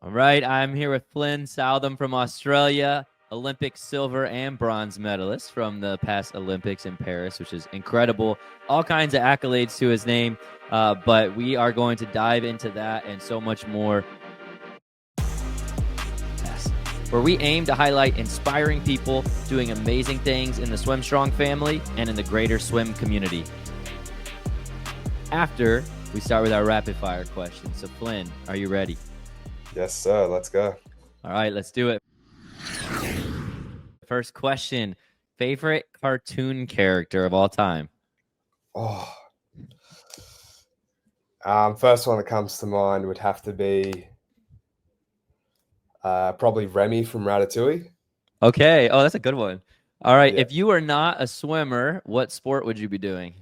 All right, I'm here with Flynn Southam from Australia, Olympic silver and bronze medalist from the past Olympics in Paris, which is incredible. All kinds of accolades to his name, but we are going to dive into that and so much more, where we aim to highlight inspiring people doing amazing things in the Swim Strong family and in the greater swim community. After we start with our rapid fire questions. So Flynn, are you ready? Yes, sir. Let's go. All right, let's do it. First question, favorite cartoon character of all time? First one that comes to mind would have to be probably Remy from Ratatouille. Okay. Oh, that's a good one. All right. Yeah. If you were not a swimmer, what sport would you be doing?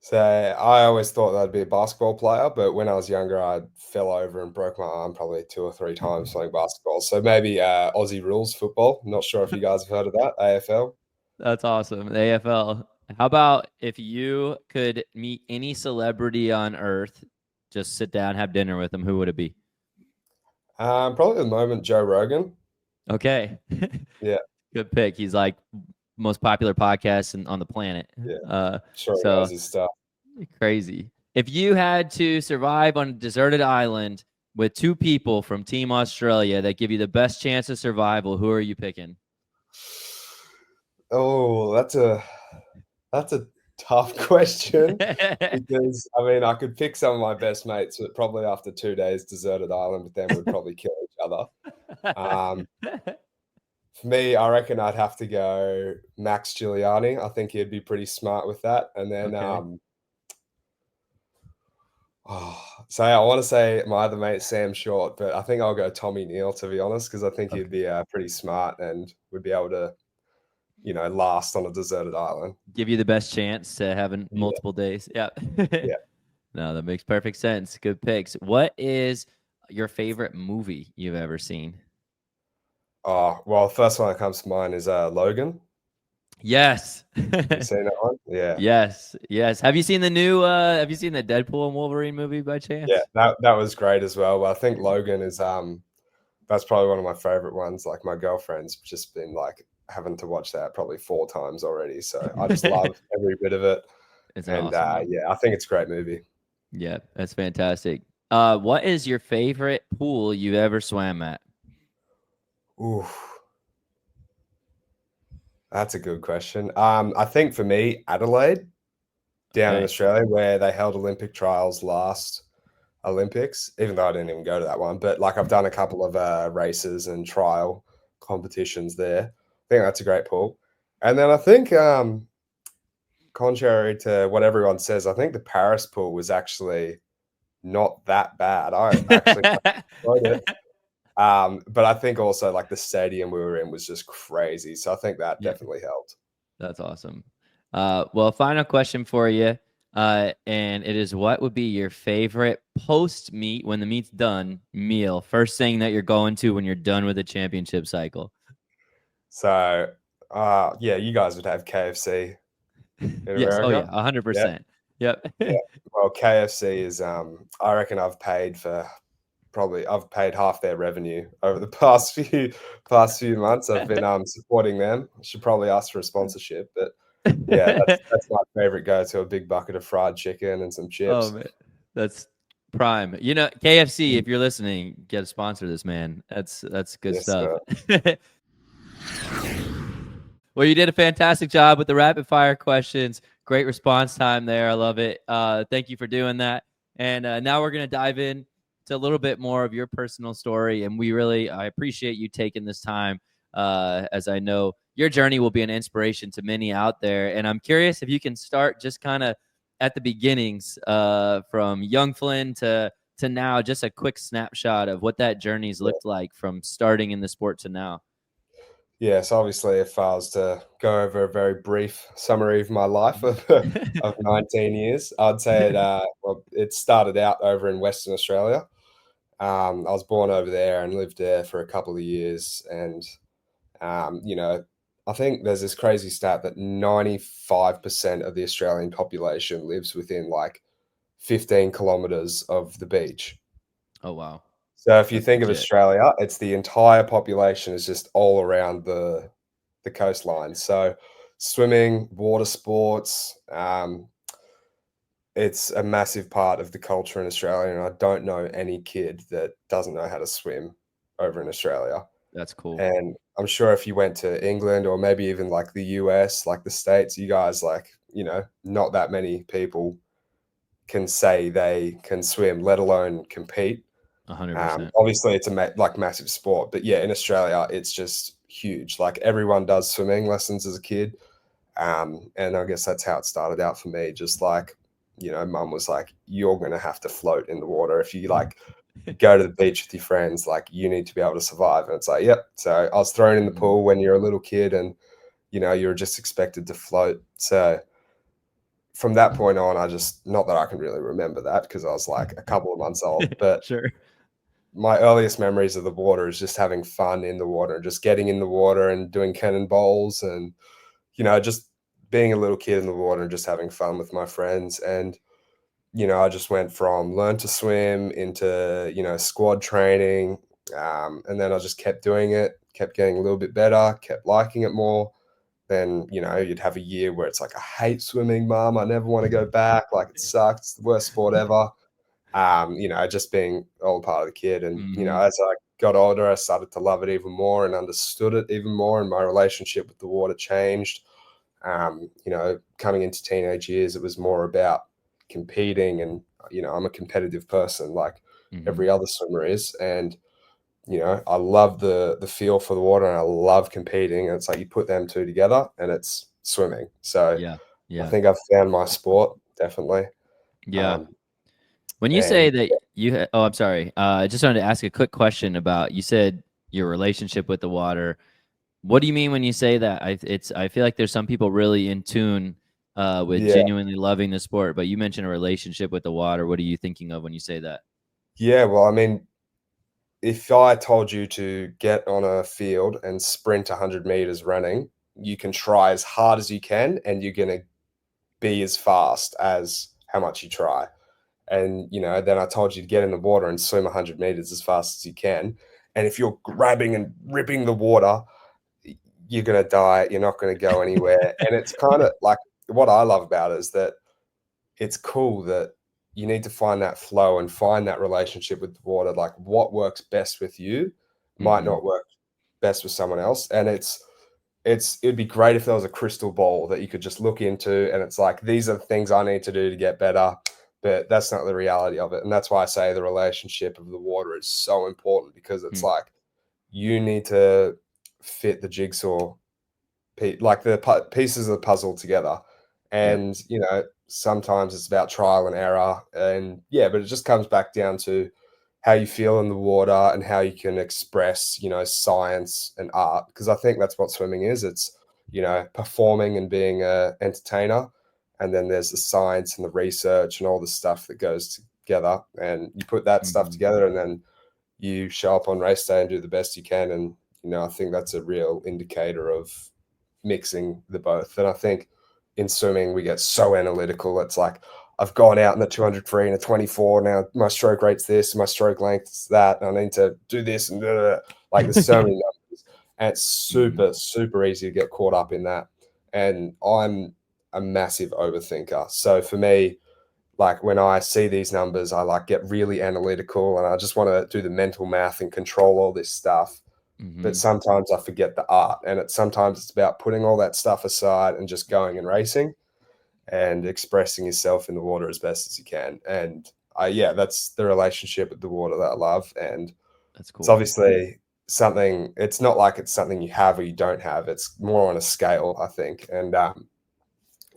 So I always thought that I'd be a basketball player, but when I was younger, I fell over and broke my arm probably 2 or 3 times playing basketball. So maybe Aussie rules football. Not sure if you guys have heard of that, AFL. That's awesome. The AFL. How about if you could meet any celebrity on earth, just sit down, have dinner with them, who would it be? Probably at the moment, Joe Rogan. Okay. Yeah. Good pick. He's like most popular podcast on the planet. Yeah. Sure, So knows his stuff. crazy. If you had to survive on a deserted island with 2 people from Team Australia that give you the best chance of survival, who are you picking? Oh, that's a tough question because I mean I could pick some of my best mates, but probably after 2 days deserted island with them would probably kill each other. For me, I reckon I'd have to go Max Giuliani. I think he'd be pretty smart with that. And then Okay. so I want to say my other mate Sam Short, but I think I'll go Tommy Neal to be honest, because I think he'd be pretty smart and would be able to, last on a deserted island. Give you the best chance to having Yeah. multiple days. Yeah. Yeah. No, that makes perfect sense. Good picks. What is your favorite movie you've ever seen? Oh, well, the first one that comes to mind is Logan. Yes. You seen that one? Yeah. Yes. Yes. Have you seen the Deadpool and Wolverine movie by chance? Yeah, that was great as well. But I think Logan is that's probably one of my favorite ones. Like my girlfriend's just been like having to watch that probably 4 times already. So I just love every bit of it. It's And awesome. yeah, I think it's a great movie. Yeah, that's fantastic. What is your favorite pool you've ever swam at? Ooh, that's a good question. I think for me, Adelaide down in Okay. Australia, where they held Olympic trials last Olympics, even though I didn't even go to that one. But like I've done a couple of races and trial competitions there. I think that's a great pool. And then I think contrary to what everyone says, I think the Paris pool was actually not that bad. I actually enjoyed it. But I think also like the stadium we were in was just crazy. So I think that Yeah, definitely helped. that's awesome. Well, final question for you. And it is, what would be your favorite post meet when the meet's done meal? First thing that you're going to when you're done with the championship cycle. So yeah, you guys would have KFC in Yes. Oh yeah, America. Yeah. 100%. Yep. Yeah. Well, KFC is I reckon I've paid half their revenue over the past few months. I've been supporting them. I should probably ask for a sponsorship, but yeah, that's my favorite go-to, a big bucket of fried chicken and some Oh chips. man, that's prime. You know, KFC, Mm. if you're listening, get a sponsor this, man. That's good Yes, stuff. sir. Well, you did a fantastic job with the rapid fire questions. Great response time there. I love it. Thank you for doing that. And now we're going to dive in to a little bit more of your personal story. And I appreciate you taking this time, as I know your journey will be an inspiration to many out there. And I'm curious if you can start just kind of at the beginnings, from young Flynn to now, just a quick snapshot of what that journey's looked like from starting in the sport to now. Yes, obviously, if I was to go over a very brief summary of my life of 19 years, I'd say it started out over in Western Australia. I was born over there and lived there for a couple of years. And, I think there's this crazy stat that 95% of the Australian population lives within like 15 kilometers of the beach. Oh, wow. So if you That's think of legit. Australia, it's the entire population is just all around the coastline. So swimming, water sports, it's a massive part of the culture in Australia, and I don't know any kid that doesn't know how to swim over in Australia. That's cool. And I'm sure if you went to England or maybe even like the US, like the States, you guys like, not that many people can say they can swim, let alone compete. 100%. Obviously, it's a massive sport, but yeah, in Australia, it's just huge. Like everyone does swimming lessons as a kid, and I guess that's how it started out for me. Just like, mum was like, "You're gonna have to float in the water if you like go to the beach with your friends. Like, you need to be able to survive." And it's like, yep. So I was thrown in the pool when you're a little kid, and you're just expected to float. So from that point on, I just not that I can really remember that because I was like a couple of months old, but Sure. my earliest memories of the water is just having fun in the water and just getting in the water and doing cannonballs and, just being a little kid in the water and just having fun with my friends. And, I just went from learn to swim into, squad training. And then I just kept doing it, kept getting a little bit better, kept liking it more. Then, you'd have a year where it's like, I hate swimming, mum. I never want to go back. Like, it sucks. It's the worst sport ever. Just being all part of the kid. And, as I got older, I started to love it even more and understood it even more. And my relationship with the water changed. Coming into teenage years, it was more about competing. And, I'm a competitive person like every other swimmer is. And, I love the feel for the water and I love competing. And it's like you put them two together and it's swimming. So Yeah. I Yeah. think I've found my sport, definitely. Yeah. When you say that I'm sorry. I just wanted to ask a quick question about, you said your relationship with the water. What do you mean when you say that? I feel like there's some people really in tune with Yeah. genuinely loving the sport, but you mentioned a relationship with the water. What are you thinking of when you say that? Yeah. Well, I mean, if I told you to get on a field and sprint 100 meters running, you can try as hard as you can and you're going to be as fast as how much you try. And, then I told you to get in the water and swim 100 meters as fast as you can. And if you're grabbing and ripping the water, you're going to die. You're not going to go anywhere. And it's kind of like what I love about it is that it's cool that you need to find that flow and find that relationship with the water. Like what works best with you might not work best with someone else. And it'd be great if there was a crystal ball that you could just look into and it's like, these are the things I need to do to get better. But that's not the reality of it. And that's why I say the relationship of the water is so important because it's like you need to fit the jigsaw, like the pieces of the puzzle together. And, sometimes it's about trial and error. And yeah, but it just comes back down to how you feel in the water and how you can express, science and art. Because I think that's what swimming is. It's, performing and being a entertainer. And then there's the science and the research and all the stuff that goes together. And you put that stuff together and then you show up on race day and do the best you can. And, I think that's a real indicator of mixing the both. And I think in swimming, we get so analytical. It's like, I've gone out in the 200 free and a 24. Now my stroke rate's this, my stroke length's that. And I need to do this and like there's so many numbers. And it's super, super easy to get caught up in that. And I'm a massive overthinker. So for me, like when I see these numbers, I like get really analytical and I just want to do the mental math and control all this stuff. But sometimes I forget the art, and sometimes it's about putting all that stuff aside and just going and racing and expressing yourself in the water as best as you can. And that's the relationship with the water that I love. And That's it's cool. obviously something, it's not like it's something you have or you don't have. It's more on a scale, I think. And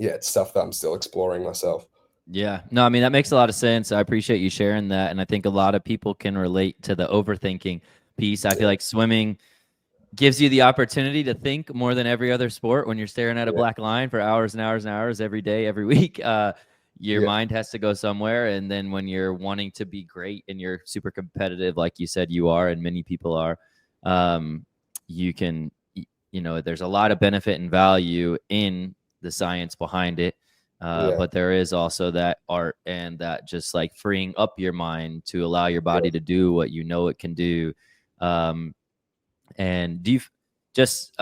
it's stuff that I'm still exploring myself. Yeah, no, I mean, that makes a lot of sense. I appreciate you sharing that. And I think a lot of people can relate to the overthinking piece. I feel like swimming gives you the opportunity to think more than every other sport. When you're staring at a black line for hours and hours and hours every day, every week, your mind has to go somewhere. And then when you're wanting to be great and you're super competitive, like you said you are, and many people are, you can, there's a lot of benefit and value in the science behind it. But there is also that art and that just like freeing up your mind to allow your body to do what you know it can do. And do you just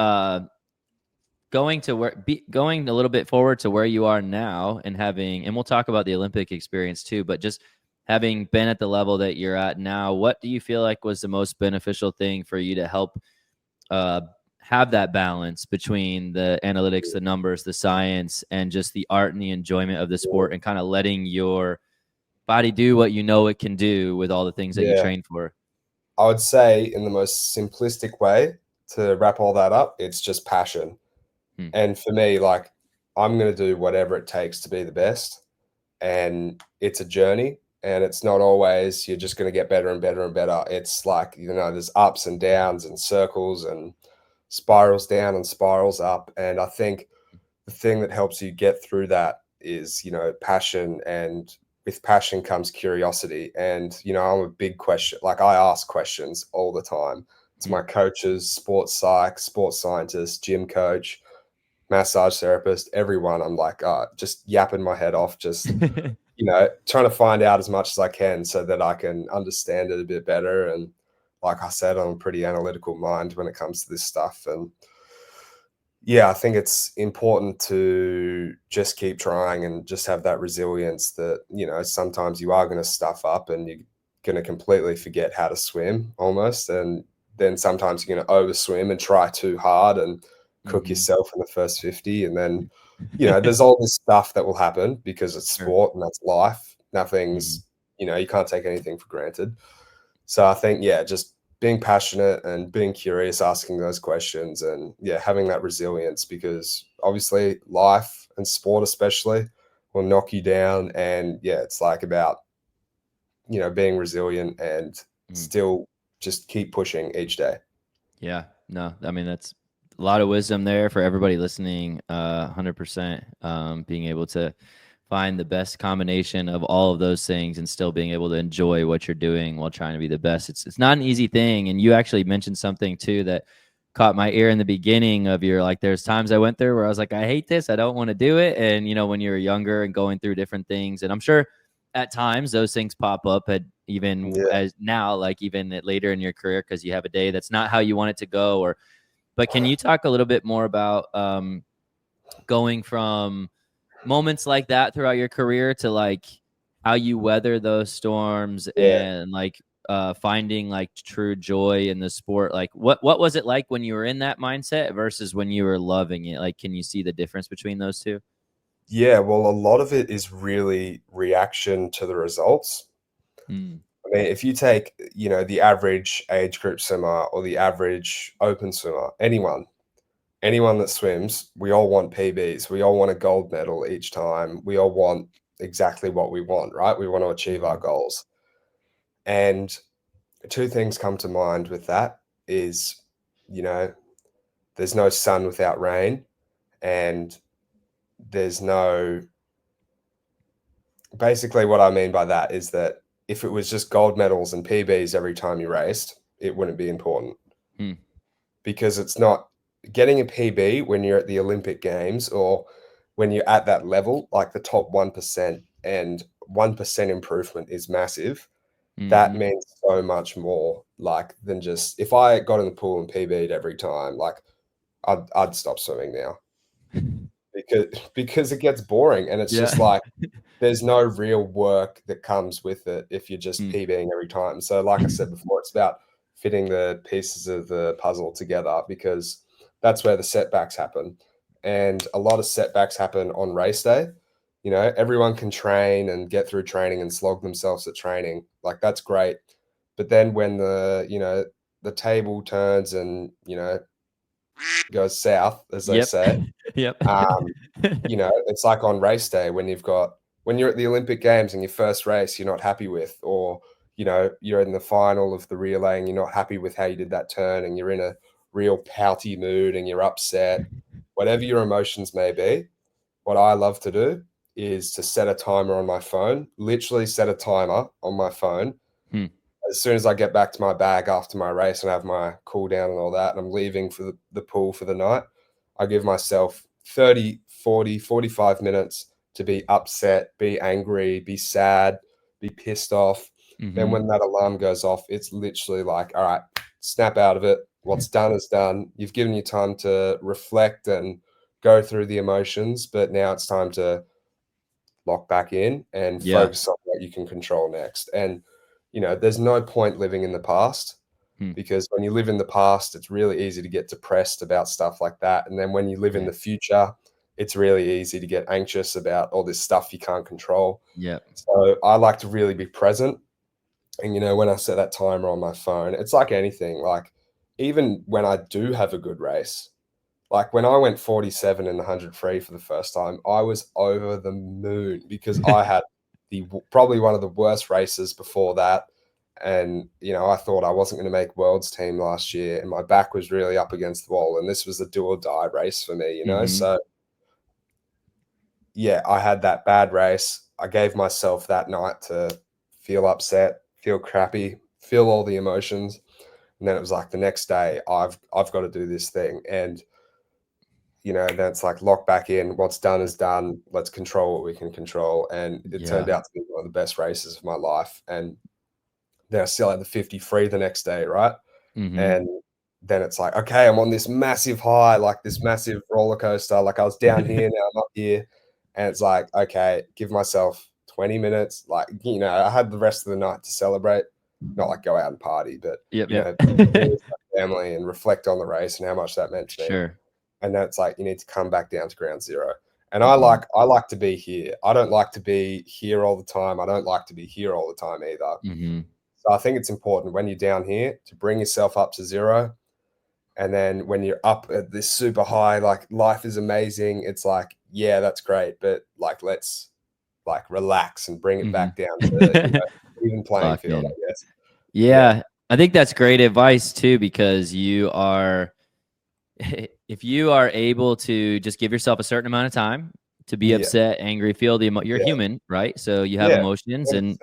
going a little bit forward to where you are now and having, and we'll talk about the Olympic experience too, but just having been at the level that you're at now, what do you feel like was the most beneficial thing for you to help have that balance between the analytics, the numbers, the science, and just the art and the enjoyment of the sport, and kind of letting your body do what you know it can do with all the things that you train for? I would say, in the most simplistic way to wrap all that up, it's just passion. And for me, like, I'm going to do whatever it takes to be the best. And it's a journey, and it's not always you're just going to get better and better and better. It's like, there's ups and downs and circles and spirals down and spirals up. And I think the thing that helps you get through that is, passion, and with passion comes curiosity. And, I'm a big question. Like, I ask questions all the time to my coaches, sports psych, sports scientist, gym coach, massage therapist, everyone. I'm like, just yapping my head off, just, trying to find out as much as I can so that I can understand it a bit better. And like I said, I'm a pretty analytical mind when it comes to this stuff. And I think it's important to just keep trying and just have that resilience that, sometimes you are going to stuff up and you're going to completely forget how to swim almost. And then sometimes you're going to overswim and try too hard and cook yourself in the first 50. And then, there's all this stuff that will happen because it's sport and that's life. Nothing's, you can't take anything for granted. So I think, just being passionate and being curious, asking those questions, and having that resilience, because obviously life and sport especially will knock you down. And it's like about, being resilient and still just keep pushing each day. Yeah, no, I mean, that's a lot of wisdom there for everybody listening. 100%, being able to find the best combination of all of those things and still being able to enjoy what you're doing while trying to be the best. It's not an easy thing. And you actually mentioned something too that caught my ear in the beginning of your, like, there's times I went through where I was like, I hate this, I don't want to do it. And, when you were younger and going through different things, and I'm sure at times those things pop up at as now, like even later in your career, because you have a day that's not how you want it to go. But can you talk a little bit more about going from moments like that throughout your career to like how you weather those storms and like finding like true joy in the sport? Like what was it like when you were in that mindset versus when you were loving it? Like, can you see the difference between those two? Yeah, well, a lot of it is really reaction to the results. I mean, if you take, the average age group swimmer or the average open swimmer, anyone that swims, we all want PBs. We all want a gold medal each time. We all want exactly what we want, right? We want to achieve our goals. And two things come to mind with that is, there's no sun without rain, and basically what I mean by that is that if it was just gold medals and PBs every time you raced, it wouldn't be important. Because it's not getting a PB when you're at the Olympic Games or when you're at that level, like the top 1%, and 1% improvement is massive. That means so much more, like, than just, if I got in the pool and PB'd every time, like I'd stop swimming now because it gets boring, and it's just like, there's no real work that comes with it if you're just PBing every time. So like I said before, it's about fitting the pieces of the puzzle together, because that's where the setbacks happen. And a lot of setbacks happen on race day. Everyone can train and get through training and slog themselves at training. Like, that's great. But then when the table turns and, goes south, as they say, it's like on race day when you're at the Olympic Games and your first race you're not happy with, or, you're in the final of the relay and you're not happy with how you did that turn, and you're in a real pouty mood and you're upset, whatever your emotions may be. What I love to do is to set a timer on my phone, literally set a timer on my phone. As soon as I get back to my bag after my race and have my cool down and all that, and I'm leaving for the pool for the night, I give myself 30, 40, 45 minutes to be upset, be angry, be sad, be pissed off. Then when that alarm goes off, it's literally like, all right, snap out of it. What's done is done. You've given you time to reflect and go through the emotions, but now it's time to lock back in and focus on what you can control next. And, there's no point living in the past because when you live in the past, it's really easy to get depressed about stuff like that. And then when you live in the future, it's really easy to get anxious about all this stuff you can't control. So I like to really be present. And, when I set that timer on my phone, it's like anything, like even when I do have a good race, like when I went 47 in the 100 free for the first time, I was over the moon because I had probably one of the worst races before that. And, I thought I wasn't going to make world's team last year and my back was really up against the wall. And this was a do or die race for me, So yeah, I had that bad race. I gave myself that night to feel upset, feel crappy, feel all the emotions. And then it was like the next day, I've got to do this thing. And, then it's like lock back in. What's done is done. Let's control what we can control. And it turned out to be one of the best races of my life. And then I still had the 50 free the next day, right? And then it's like, okay, I'm on this massive high, like this massive roller coaster. Like I was down here, now I'm up here. And it's like, okay, give myself 20 minutes. Like, I had the rest of the night to celebrate, not like go out and party, but, be with my family and reflect on the race and how much that meant to me. Sure. And then it's like, you need to come back down to ground zero. And I like to be here. I don't like to be here all the time. I don't like to be here all the time either. So I think it's important when you're down here to bring yourself up to zero. And then when you're up at this super high, like life is amazing. It's like, yeah, that's great. But like, let's like relax and bring it back down to even playing field, I guess. Yeah. I think that's great advice too, because if you are able to just give yourself a certain amount of time to be upset, angry, feel you're human, right? So you have emotions 100%. And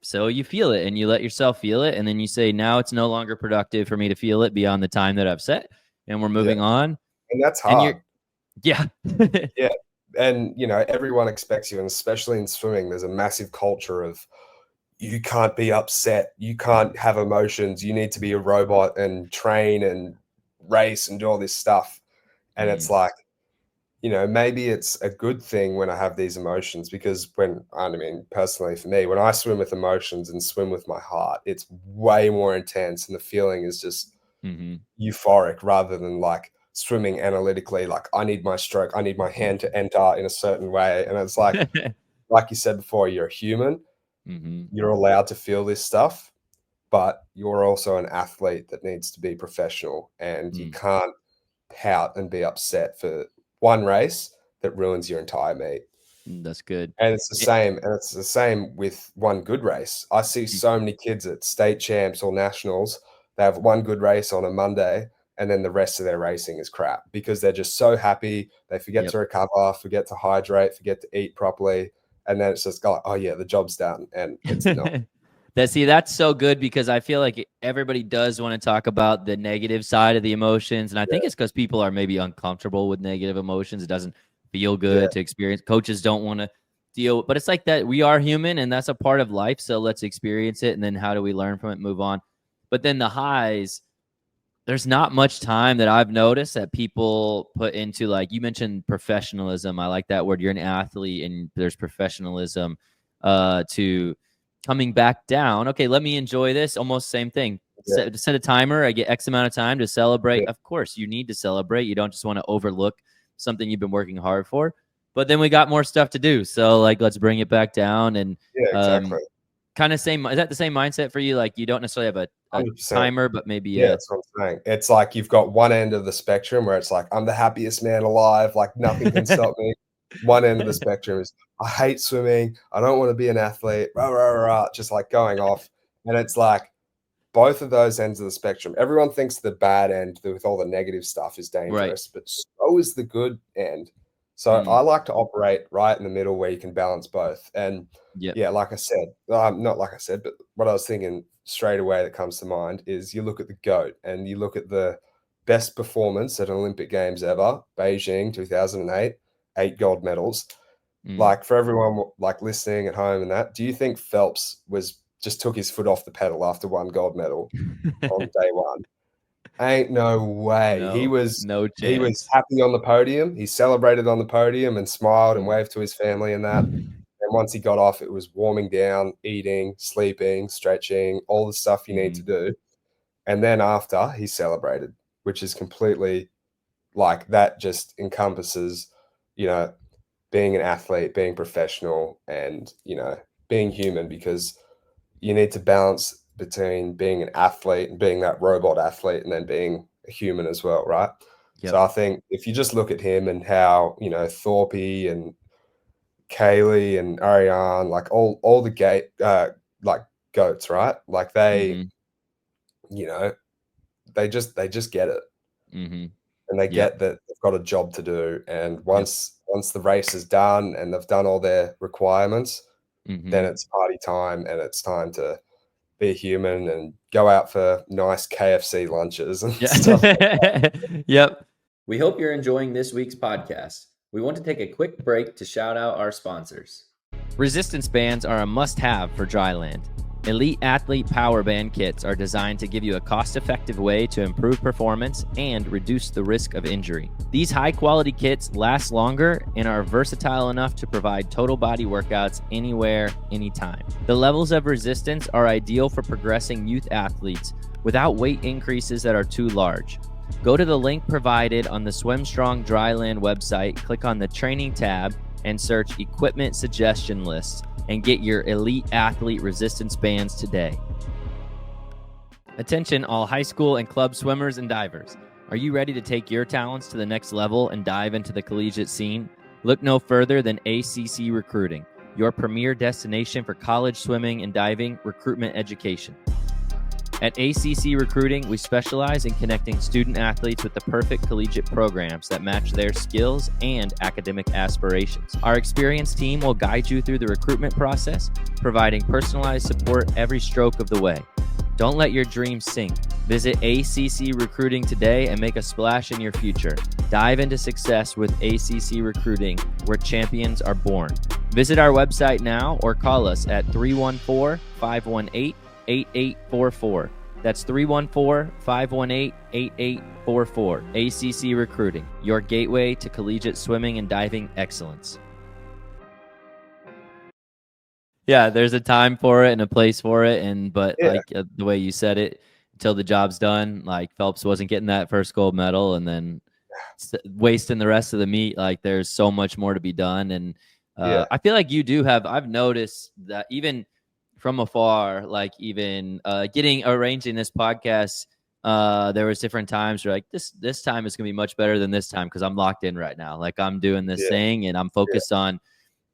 so you feel it and you let yourself feel it. And then you say, now it's no longer productive for me to feel it beyond the time that I've set. And we're moving on. And that's hard. Yeah. And, everyone expects you, and especially in swimming, there's a massive culture of you can't be upset. You can't have emotions. You need to be a robot and train and race and do all this stuff. And it's like, maybe it's a good thing when I have these emotions, because personally for me, when I swim with emotions and swim with my heart, it's way more intense and the feeling is just euphoric rather than like swimming analytically. Like I need my stroke, I need my hand to enter in a certain way. And it's like, like you said before, you're a human, you're allowed to feel this stuff, but you're also an athlete that needs to be professional, and you can't pout and be upset for one race that ruins your entire meet. That's good. And it's the same. And it's the same with one good race. I see so many kids at state champs or nationals. They have one good race on a Monday, and then the rest of their racing is crap because they're just so happy. They forget to recover, forget to hydrate, forget to eat properly. And then it's just like, oh yeah, the job's done. And it's not. That's so good, because I feel like everybody does want to talk about the negative side of the emotions. And I think it's because people are maybe uncomfortable with negative emotions. It doesn't feel good to experience. Coaches don't want to deal, but it's like that. We are human and that's a part of life. So let's experience it. And then how do we learn from it, move on? But then the highs, there's not much time that I've noticed that people put into, like you mentioned, professionalism. I like that word. You're an athlete and there's professionalism to coming back down. Okay, let me enjoy this. Almost same thing. Set a timer. I get X amount of time to celebrate. Of course, you need to celebrate. You don't just want to overlook something you've been working hard for. But then we got more stuff to do. So like, let's bring it back down. And exactly. Kind of same. Is that the same mindset for you? Like you don't necessarily have a timer, but maybe that's what I'm saying. It's like you've got one end of the spectrum where it's like, I'm the happiest man alive. Like nothing can stop me. One end of the spectrum is I hate swimming. I don't want to be an athlete. Rah, rah, rah, just like going off. And it's like both of those ends of the spectrum. Everyone thinks the bad end with all the negative stuff is dangerous, but so is the good end. So I like to operate right in the middle where you can balance both. And like I said, not like I said, but what I was thinking straight away that comes to mind is you look at the GOAT and you look at the best performance at an Olympic Games ever, Beijing 2008, 8 gold medals. Like for everyone like listening at home and that, do you think Phelps just took his foot off the pedal after one gold medal on day one? Ain't no way. He was chance. happy on the podium. He celebrated on the podium and smiled and waved to his family and that. And once he got off, it was warming down, eating, sleeping, stretching, all the stuff you need to do. And then after, he celebrated, which is completely like that just encompasses, being an athlete, being professional, and, being human, because you need to balance between being an athlete and being that robot athlete and then being a human as well, right? Yep. So I think if you just look at him and how, Thorpe and Kaylee and Ariane, like all the like goats, right? Like they, they just get it. And they get that they've got a job to do. And once the race is done and they've done all their requirements, then it's party time and it's time to be a human and go out for nice KFC lunches and stuff like that. Yep. We hope you're enjoying this week's podcast. We want to take a quick break to shout out our sponsors. Resistance bands are a must-have for dryland. Elite Athlete Power Band kits are designed to give you a cost-effective way to improve performance and reduce the risk of injury. These high-quality kits last longer and are versatile enough to provide total body workouts anywhere, anytime. The levels of resistance are ideal for progressing youth athletes without weight increases that are too large. Go to the link provided on the Swim Strong Dryland website, click on the Training tab, and search Equipment Suggestion Lists, and get your Elite Athlete Resistance Bands today. Attention all high school and club swimmers and divers. Are you ready to take your talents to the next level and dive into the collegiate scene? Look no further than ACC Recruiting, your premier destination for college swimming and diving recruitment education. At ACC Recruiting, we specialize in connecting student athletes with the perfect collegiate programs that match their skills and academic aspirations. Our experienced team will guide you through the recruitment process, providing personalized support every stroke of the way. Don't let your dreams sink. Visit ACC Recruiting today and make a splash in your future. Dive into success with ACC Recruiting, where champions are born. Visit our website now or call us at 314-518-8844. That's 314-518-8844. ACC Recruiting, your gateway to collegiate swimming and diving excellence. Yeah, there's a time for it and a place for it, the way you said it, until the job's done, like Phelps wasn't getting that first gold medal and then wasting the rest of the meet. Like there's so much more to be done, and I feel like you do have. I've noticed that even from afar, like even arranging this podcast, there was different times where like this time is gonna be much better than this time because I'm locked in right now. Like I'm doing this thing and I'm focused on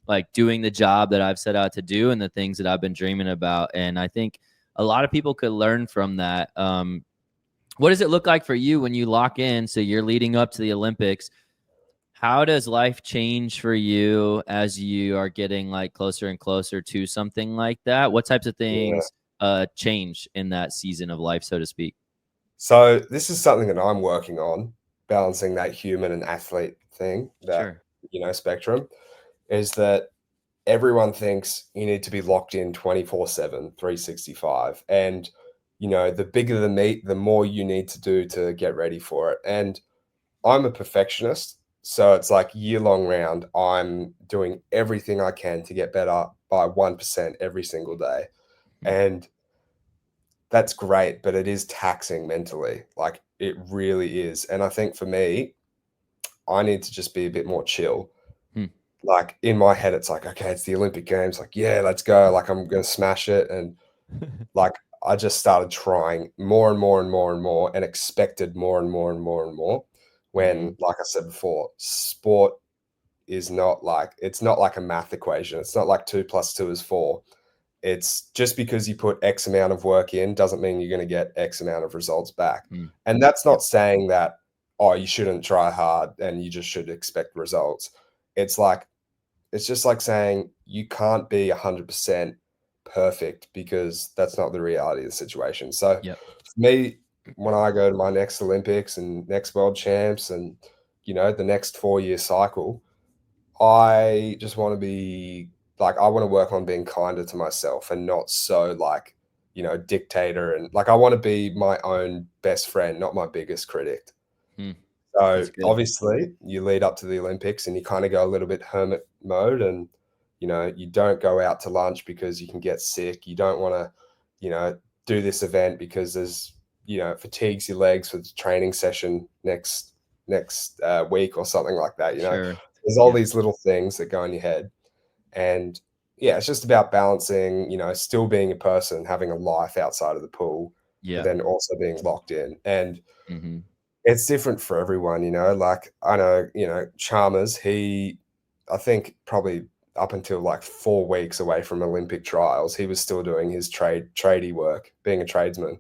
like doing the job that I've set out to do and the things that I've been dreaming about. And I think a lot of people could learn from that. What does it look like for you when you lock in? So you're leading up to the Olympics. How does life change for you as you are getting like closer and closer to something like that? What types of things change in that season of life, so to speak? So this is something that I'm working on, balancing that human and athlete thing, that, spectrum, is that everyone thinks you need to be locked in 24/7, 365. And, the bigger the meet, the more you need to do to get ready for it. And I'm a perfectionist. So it's like year-long round, I'm doing everything I can to get better by 1% every single day. And that's great, but it is taxing mentally. Like it really is. And I think for me, I need to just be a bit more chill. Like in my head, it's like, okay, it's the Olympic Games. Like, yeah, let's go. Like I'm going to smash it. And like, I just started trying more and more and more and more and expected more and more and more and more. When, like I said before, sport is it's not like a math equation. It's not like 2 + 2 is 4. It's just because you put X amount of work in doesn't mean you're going to get X amount of results back. And that's not saying that, you shouldn't try hard and you just should expect results. It's just like saying you can't be 100% perfect because that's not the reality of the situation. So for me, when I go to my next Olympics and next World Champs and, the next 4-year cycle, I just want to be like, I want to work on being kinder to myself and not so like, dictator. And like, I want to be my own best friend, not my biggest critic. Hmm. So That's good. obviously you lead up to the Olympics and you kind of go a little bit hermit mode, and, you don't go out to lunch because you can get sick. You don't want to, do this event because there's, fatigues your legs for the training session next week or something like that. Sure. There's all Yeah. these little things that go in your head. And yeah, it's just about balancing, still being a person, having a life outside of the pool, but Yeah. then also being locked in. And Mm-hmm. it's different for everyone, like I know, Chalmers, I think probably up until like 4 weeks away from Olympic trials, he was still doing his tradie work, being a tradesman.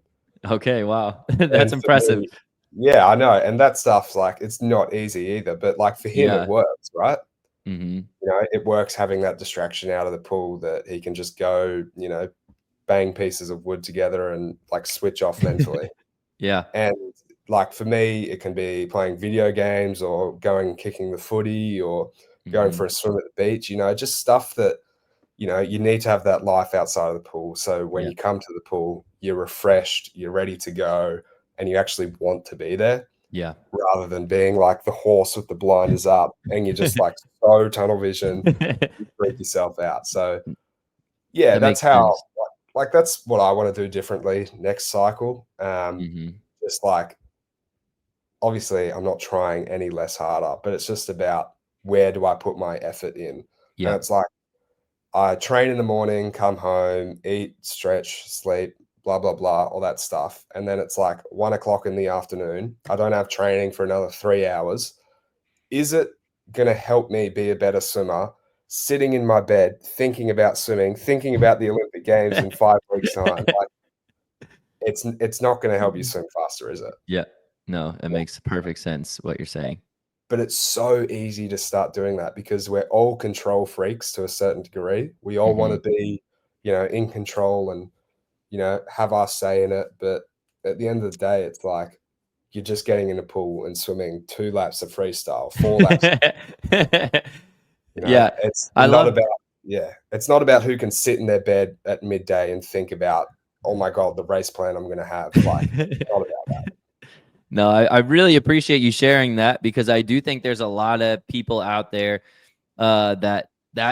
Okay. Wow. And That's for impressive. me, yeah, I know. And that stuff's like, it's not easy either, but like for him, it Yeah. works, right? Mm-hmm. It works having that distraction out of the pool that he can just go, bang pieces of wood together and like switch off mentally. Yeah. And like for me, it can be playing video games or going and kicking the footy or going Mm-hmm. for a swim at the beach, just stuff that, you need to have that life outside of the pool. So when Yeah. you come to the pool, you're refreshed, you're ready to go, and you actually want to be there Yeah. rather than being like the horse with the blinders up and you're just like so tunnel vision, you freak yourself out. So yeah, That that's makes how, sense. like that's what I want to do differently next cycle. Mm-hmm. Just like, obviously I'm not trying any less harder, but it's just about where do I put my effort in? And Yeah. it's like I train in the morning, come home, eat, stretch, sleep, blah, blah, blah, all that stuff. And then it's like 1 o'clock in the afternoon. I don't have training for another 3 hours. Is it going to help me be a better swimmer sitting in my bed, thinking about swimming, thinking about the Olympic Games in 5 weeks' time? Like, it's not going to help you swim faster, is it? Yeah. No, it makes perfect sense what you're saying. But it's so easy to start doing that because we're all control freaks to a certain degree. We all want Mm-hmm. to be, in control and, have our say in it. But at the end of the day, it's like you're just getting in a pool and swimming 2 laps of freestyle, 4 laps. Yeah. It's I not love about, yeah, it's not about who can sit in their bed at midday and think about, oh my God, the race plan I'm going to have. Like, it's not about that. No, I really appreciate you sharing that because I do think there's a lot of people out there that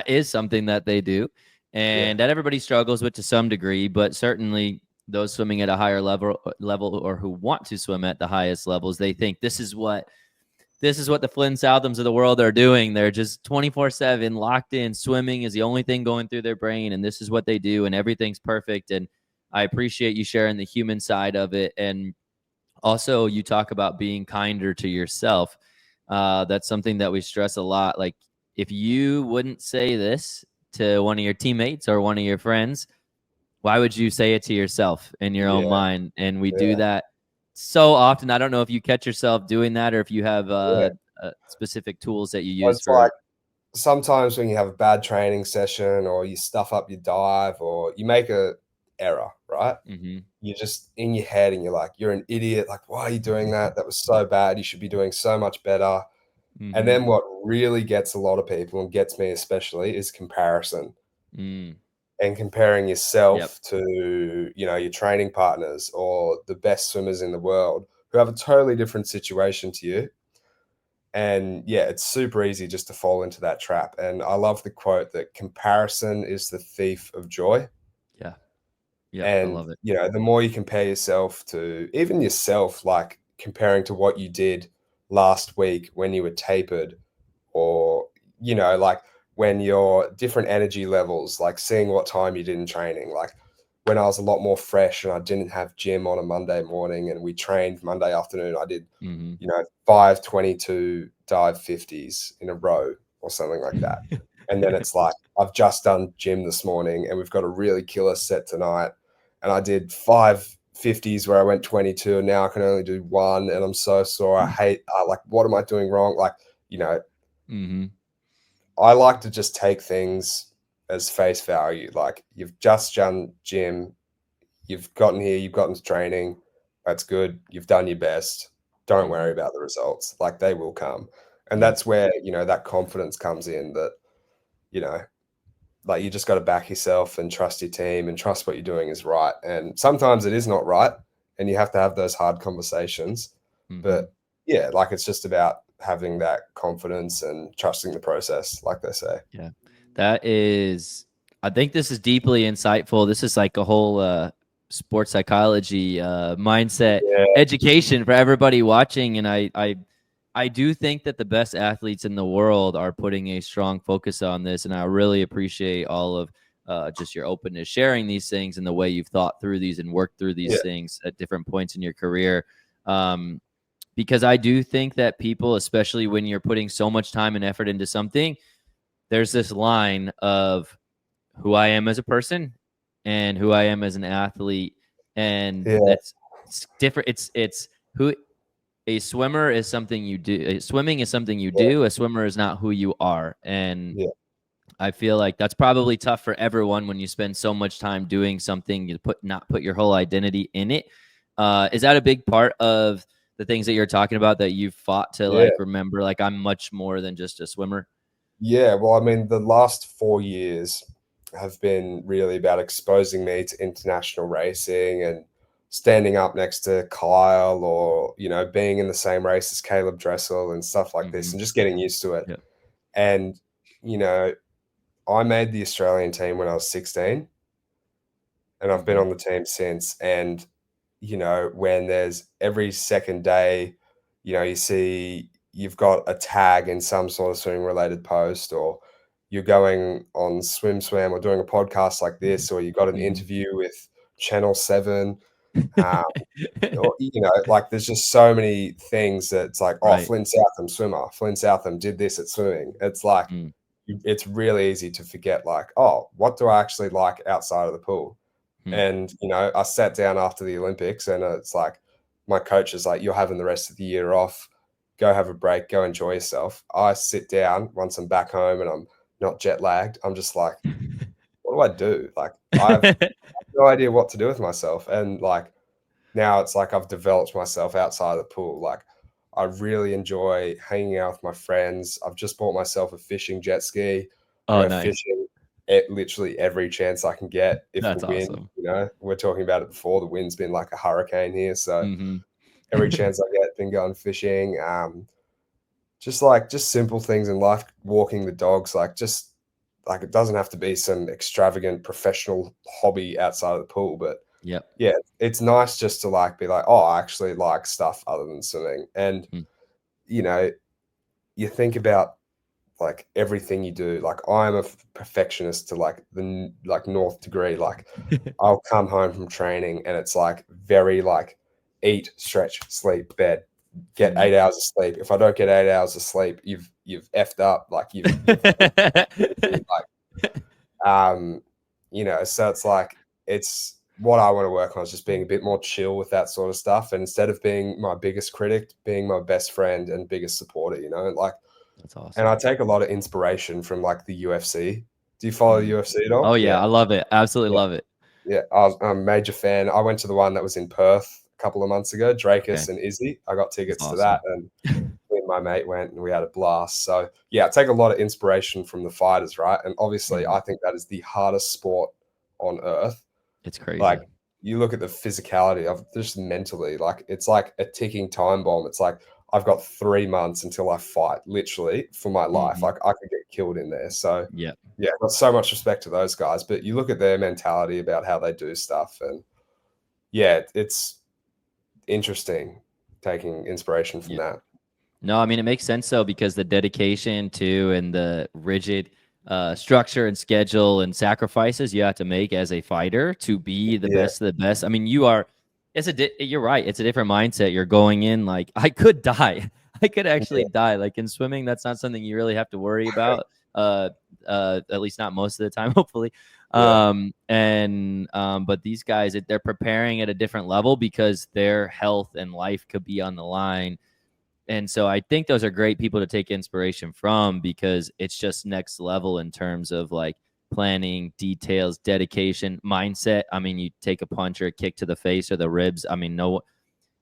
is something that they do and that everybody struggles with to some degree, but certainly those swimming at a higher level or who want to swim at the highest levels, they think this is what the Flynn Southams of the world are doing. They're just 24/7 locked in. Swimming is the only thing going through their brain, and this is what they do, and everything's perfect. And I appreciate you sharing the human side of it. And also, you talk about being kinder to yourself. That's something that we stress a lot. Like, if you wouldn't say this to one of your teammates or one of your friends, why would you say it to yourself in your own Yeah. mind? And we do Yeah. that so often. I don't know if you catch yourself doing that or if you have Yeah. specific tools that you Well, use it's for. like sometimes when you have a bad training session or you stuff up your dive or you make a error, right? Mm-hmm. You're just in your head and you're like, you're an idiot. Like, why are you doing that? That was so bad. You should be doing so much better. And Mm-hmm. then what really gets a lot of people and gets me especially is comparison Mm. and comparing Yep. yourself to, your training partners or the best swimmers in the world who have a totally different situation to you. And yeah, it's super easy just to fall into that trap. And I love the quote that comparison is the thief of joy. Yeah. Yep. I And, love it. the more you compare yourself to even yourself, like comparing to what you did last week when you were tapered, or, like when your different energy levels, like seeing what time you did in training, like when I was a lot more fresh and I didn't have gym on a Monday morning and we trained Monday afternoon, I did, Mm-hmm. 5:22 dive 50s in a row or something like that. And then it's like, I've just done gym this morning and we've got a really killer set tonight. And I did 5:50s where I went 22 and now I can only do 1. And I'm so sore. I hate, like, what am I doing wrong? Like, Mm-hmm. I like to just take things as face value. Like, you've just done gym, you've gotten here, you've gotten to training. That's good. You've done your best. Don't Mm-hmm. worry about the results. Like, they will come. And that's where, that confidence comes in, that, like, you just got to back yourself and trust your team and trust what you're doing is right. And sometimes it is not right, and you have to have those hard conversations. But yeah, like, it's just about having that confidence and trusting the process, like they say. Yeah, I think this is deeply insightful. This is like a whole sports psychology mindset education for everybody watching. And I do think that the best athletes in the world are putting a strong focus on this. And I really appreciate all of just your openness, sharing these things and the way you've thought through these and worked through these things at different points in your career. Because I do think that people, especially when you're putting so much time and effort into something, there's this line of who I am as a person and who I am as an athlete. And it's different. It's who a swimmer is something you do. Swimming is something you do. A swimmer is not who you are. And I feel like that's probably tough for everyone when you spend so much time doing something, you not put your whole identity in it. Is that a big part of the things that you're talking about that you've fought to like remember, like, I'm much more than just a swimmer? Yeah, well, I mean, the last 4 years have been really about exposing me to international racing and standing up next to Kyle, or, being in the same race as Caleb Dressel and stuff like this, and just getting used to it. Yep. And, I made the Australian team when I was 16, and I've been on the team since. And, when there's every second day, you see you've got a tag in some sort of swimming related post, or you're going on SwimSwam or doing a podcast like this, or you got an interview with Channel 7, or, like, there's just so many things that it's like, Flynn Southam swimmer, Flynn Southam did this at swimming. It's like, it's really easy to forget, like, what do I actually like outside of the pool? And, I sat down after the Olympics, and it's like, my coach is like, you're having the rest of the year off, go have a break, go enjoy yourself. I sit down once I'm back home and I'm not jet lagged. I'm just like, what do I do? Like, I have no idea what to do with myself. And like, now it's like I've developed myself outside of the pool. Like, I really enjoy hanging out with my friends. I've just bought myself a fishing jet ski. I go fishing at literally every chance I can get. If That's the wind, awesome. We're talking about it before, the wind's been like a hurricane here. So every chance I get, been going fishing. Just simple things in life, walking the dogs, like it doesn't have to be some extravagant professional hobby outside of the pool, but it's nice just to like be like, I actually like stuff other than swimming. And you think about like everything you do. Like, I'm a perfectionist to like the nth degree. Like, I'll come home from training and it's like very like eat, stretch, sleep, bed, get 8 hours of sleep. If I don't get 8 hours of sleep, you've effed up. Like, you've so it's like, it's what I want to work on is just being a bit more chill with that sort of stuff. And instead of being my biggest critic, being my best friend and biggest supporter, like, that's awesome. And I take a lot of inspiration from like the UFC. Do you follow the UFC at all? Oh yeah, I love it. Absolutely love it. Yeah, I'm a major fan. I went to the one that was in Perth a couple of months ago, Drakus and Izzy. I got tickets to that, and me and my mate went and we had a blast. So yeah, I take a lot of inspiration from the fighters, right? And obviously I think that is the hardest sport on earth. It's crazy. Like, you look at the physicality of just mentally, like, it's like a ticking time bomb. It's like, I've got 3 months until I fight, literally, for my life. Like, I could get killed in there. So yeah, I've got so much respect to those guys. But you look at their mentality about how they do stuff, and yeah, it's interesting taking inspiration from that. No, I mean, it makes sense though, because the dedication to and the rigid structure and schedule and sacrifices you have to make as a fighter to be the best of the best. I mean, you're right. It's a different mindset. You're going in like, I could die. I could actually die. Like, in swimming, that's not something you really have to worry about. At least not most of the time, hopefully. But these guys, they're preparing at a different level because their health and life could be on the line. And so I think those are great people to take inspiration from, because it's just next level in terms of like planning, details, dedication, mindset. I mean, you take a punch or a kick to the face or the ribs. I mean,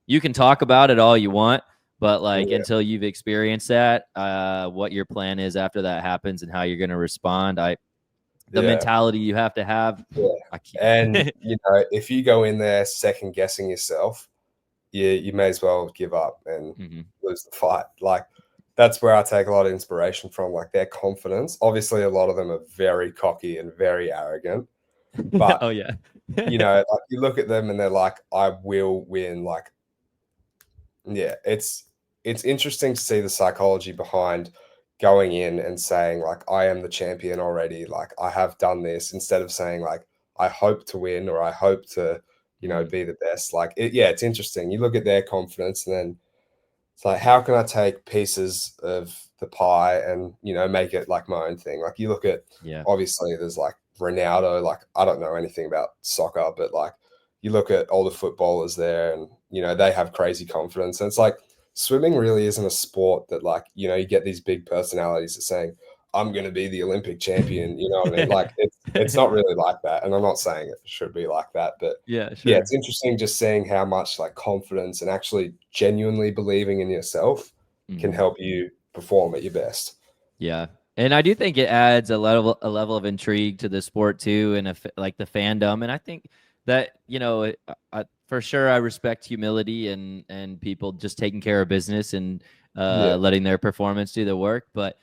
you can talk about it all you want, But like until you've experienced that, what your plan is after that happens and how you're going to respond, the mentality you have to have. I can't. And you know, if you go in there second guessing yourself, you may as well give up and lose the fight. Like that's where I take a lot of inspiration from, like their confidence. Obviously, a lot of them are very cocky and very arrogant. But you know, like you look at them and they're like, I will win. Like, yeah, it's interesting to see the psychology behind going in and saying like, I am the champion already. Like I have done this, instead of saying like, I hope to win or I hope to, you know, be the best. Like, it's interesting. You look at their confidence and then it's like, how can I take pieces of the pie and, you know, make it like my own thing? Like you look at, obviously there's like Ronaldo, like I don't know anything about soccer, but like you look at all the footballers there and, you know, they have crazy confidence. And it's like swimming really isn't a sport that like, you know, you get these big personalities that saying, I'm going to be the Olympic champion. You know what I mean? Like it's not really like that. And I'm not saying it should be like that, but it's interesting just seeing how much like confidence and actually genuinely believing in yourself can help you perform at your best. Yeah. And I do think it adds a level of intrigue to the sport too. And like the fandom. And I think that, you know, for sure, I respect humility and people just taking care of business and letting their performance do the work. But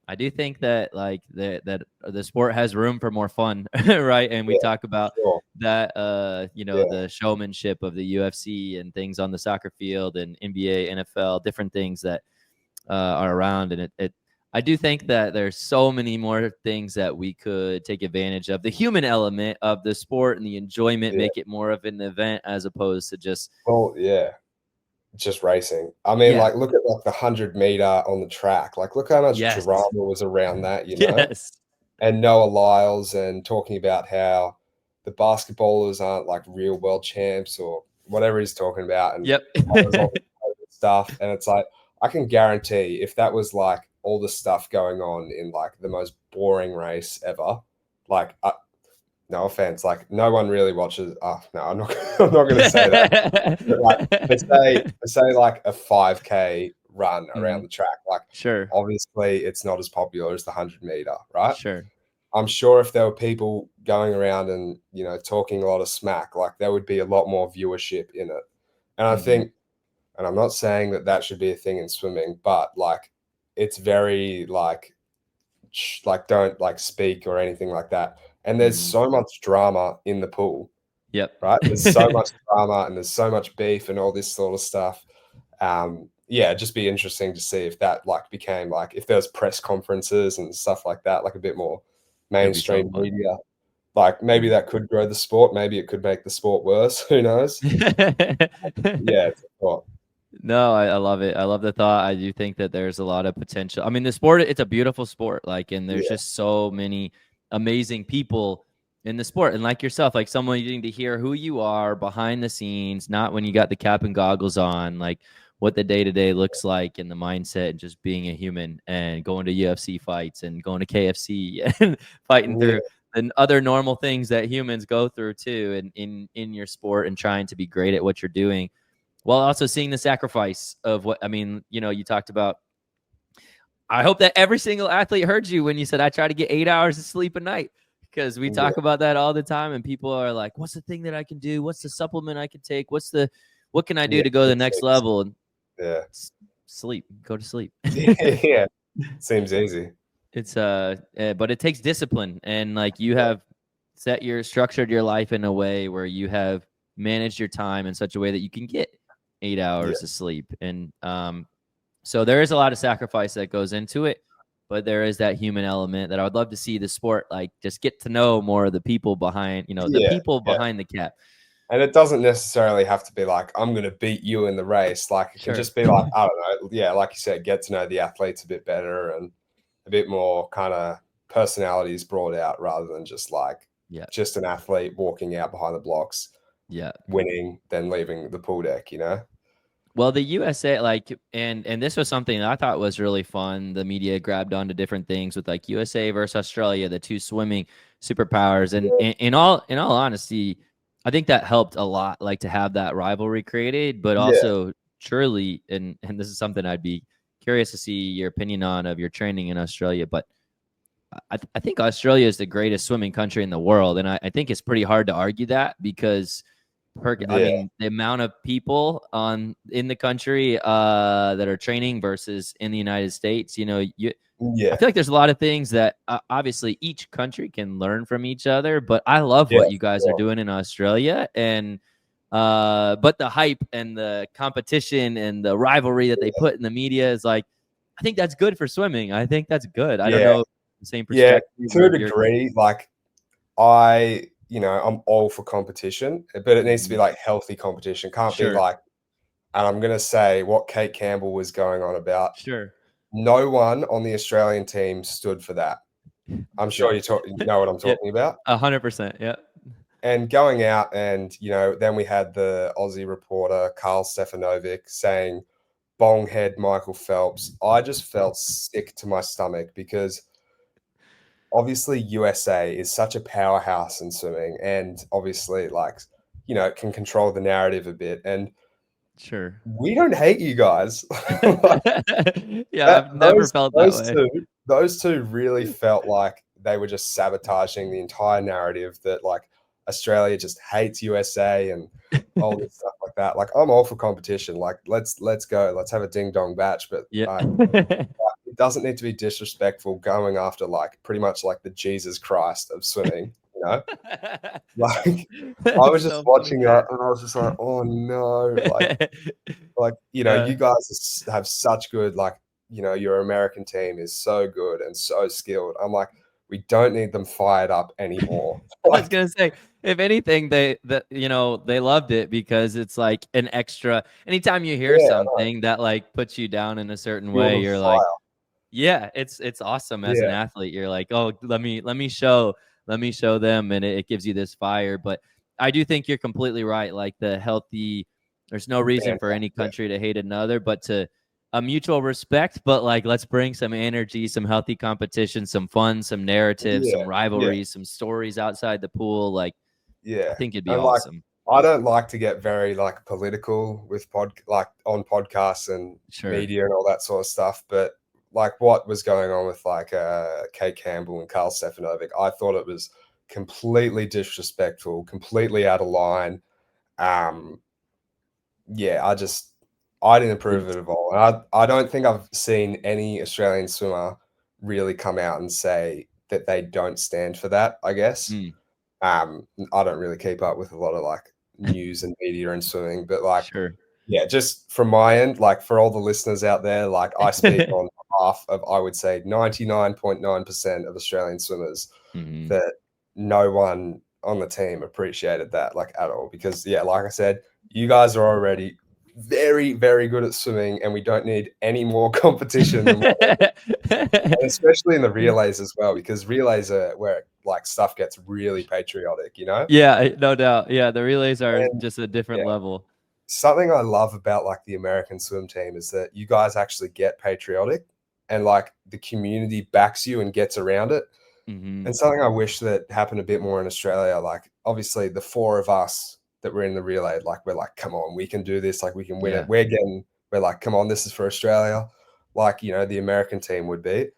I do think that like that the sport has room for more fun, right? And we talk about that, you know, the showmanship of the UFC and things on the soccer field and NBA, NFL, different things that are around. And I do think that there's so many more things that we could take advantage of. The human element of the sport and the enjoyment, make it more of an event as opposed to just just racing. I mean, like look at like the 100-meter on the track. Like look how much drama was around that, you know? And Noah Lyles and talking about how the basketballers aren't like real world champs or whatever he's talking about, and all this stuff. And it's like I can guarantee if that was like all the stuff going on in like the most boring race ever, like no offense, like no one really watches. Oh no, I'm not going to say that. But like, say like a 5K run around the track. Like, obviously it's not as popular as the 100-meter, right? I'm sure if there were people going around and, you know, talking a lot of smack, like there would be a lot more viewership in it. And I think, and I'm not saying that should be a thing in swimming, but like it's very like don't like speak or anything like that. And there's so much drama in the pool. Right. There's so much drama and there's so much beef and all this sort of stuff. It'd just be interesting to see if that like became like, if there's press conferences and stuff like that, like a bit more mainstream media, like maybe that could grow the sport. Maybe it could make the sport worse. Who knows? It's a thought. No, I love it. I love the thought. I do think that there's a lot of potential. I mean, the sport, it's a beautiful sport. Like, and there's just so many amazing people in the sport. And like yourself, like someone getting to hear who you are behind the scenes, not when you got the cap and goggles on, like what the day-to-day looks like and the mindset and just being a human and going to UFC fights and going to KFC and fighting through and other normal things that humans go through too. And in your sport and trying to be great at what you're doing. While also seeing the sacrifice of what, I mean, you know, you talked about, I hope that every single athlete heard you when you said, I try to get 8 hours of sleep a night, because we talk about that all the time. And people are like, what's the thing that I can do? What's the supplement I can take? What can I do to go to the next level? And sleep, go to sleep. Seems easy. It's, but it takes discipline, and like you have structured your life in a way where you have managed your time in such a way that you can get 8 hours of sleep. And so there is a lot of sacrifice that goes into it, but there is that human element that I would love to see the sport, like just get to know more of the people behind, you know, the people behind the cap. And it doesn't necessarily have to be like, I'm going to beat you in the race. Like it can just be like, I don't know. Yeah. Like you said, get to know the athletes a bit better and a bit more kind of personalities brought out, rather than just like, just an athlete walking out behind the blocks. Winning, then leaving the pool deck, you know? Well, the USA, like, and this was something that I thought was really fun. The media grabbed onto different things with like USA versus Australia, the two swimming superpowers. And in all honesty, I think that helped a lot, like to have that rivalry created, but also surely, and this is something I'd be curious to see your opinion on of your training in Australia, but I think Australia is the greatest swimming country in the world, and I think it's pretty hard to argue that because I Yeah, mean, the amount of people in the country that are training versus in the United States, you know, I feel like there's a lot of things that obviously each country can learn from each other, but I love yeah, what you guys are doing in Australia, and but the hype and the competition and the rivalry that they put in the media is like, I think that's good for swimming. I think that's good. I don't yeah, know the same yeah. perspective To a of your. degree, like I'm all for competition, but it needs to be Mhm. like healthy competition. Can't be Sure, like, and I'm gonna say what Cate Campbell was going on about. sure, No one on the Australian team stood for that. I'm yeah, sure you know what I'm yeah, talking about. 100%, yeah, And going out and, then we had the Aussie reporter, Carl Stefanovic, saying, "Bonghead Michael Phelps." I just felt sick to my stomach because obviously USA is such a powerhouse in swimming and obviously, like, it can control the narrative a bit. And sure. we don't hate you guys. Like, Yeah, that I've never felt that way. those two really felt like they were just sabotaging the entire narrative that, like, Australia just hates USA and all this stuff like that. Like, I'm all for competition. Like, let's go. Let's have a ding dong batch. But Yeah. it doesn't need to be disrespectful going after, like, pretty much like the Jesus Christ of swimming. Like, I That's was just so funny. watching that and I was just like, oh no, like Yeah. you guys have such good, like, your American team is so good and so skilled. I'm like, we don't need them fired up anymore. I was Like, gonna say, if anything, they loved it because it's like an extra. Anytime you hear yeah, something that like puts you down in a certain fuel way, them you're like, fire. yeah, it's awesome as an Yeah, athlete. You're like, oh, let me show them, and it gives you this fire. But I do think you're completely right. Like the healthy, there's no reason for banter. any Yeah, country to hate another, but to a mutual respect. But like, let's bring some energy, some healthy competition, some fun, some narrative, yeah, some yeah, rivalries, some stories outside the pool. Like, I yeah. think it'd be And like, awesome. I don't like to get very, like, political with like on podcasts and Sure. media and all that sort of stuff, but like what was going on with, like, Cate Campbell and Carl Stefanovic, I thought it was completely disrespectful, completely out of line. Um, yeah, I didn't approve of it at all. And I don't think I've seen any Australian swimmer really come out and say that they don't stand for that, I guess. Mm, I don't really keep up with a lot of, like, news and media and swimming, but, like, sure. yeah, just from my end, like, for all the listeners out there, like, I speak on behalf of, I would say, 99.9% of Australian swimmers, Hmm. that no one on the team appreciated that, like, at all. Because, yeah, like I said, you guys are already very, very good at swimming, and we don't need any more competition than and especially in the relays as well, because relays are where, like, stuff gets really patriotic, you know? Yeah, no doubt. Yeah, the relays are And just a different yeah, level. something I love about, like, the American swim team is that you guys actually get patriotic and, like, the community backs you and gets around it. Hmm. And something I wish that happened a bit more in Australia, like, obviously the four of us that were in the relay, like, we're like, come on, we can do this, like, we can win it. Yeah. We're like, come on, this is for Australia, like, the American team would be.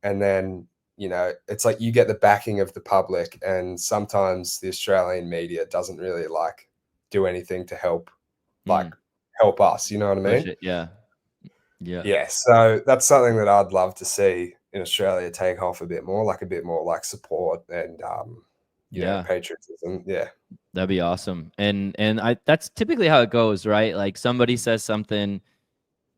And then, it's like you get the backing of the public, and sometimes the Australian media doesn't really, like, do anything to help, like, Mm, help us, you know what I push mean? it. Yeah. Yeah. Yeah, so that's something that I'd love to see in Australia take off a bit more, like, like, support and, Yeah. patriotism. Yeah. That'd be awesome. And I that's typically how it goes, right? Like somebody says something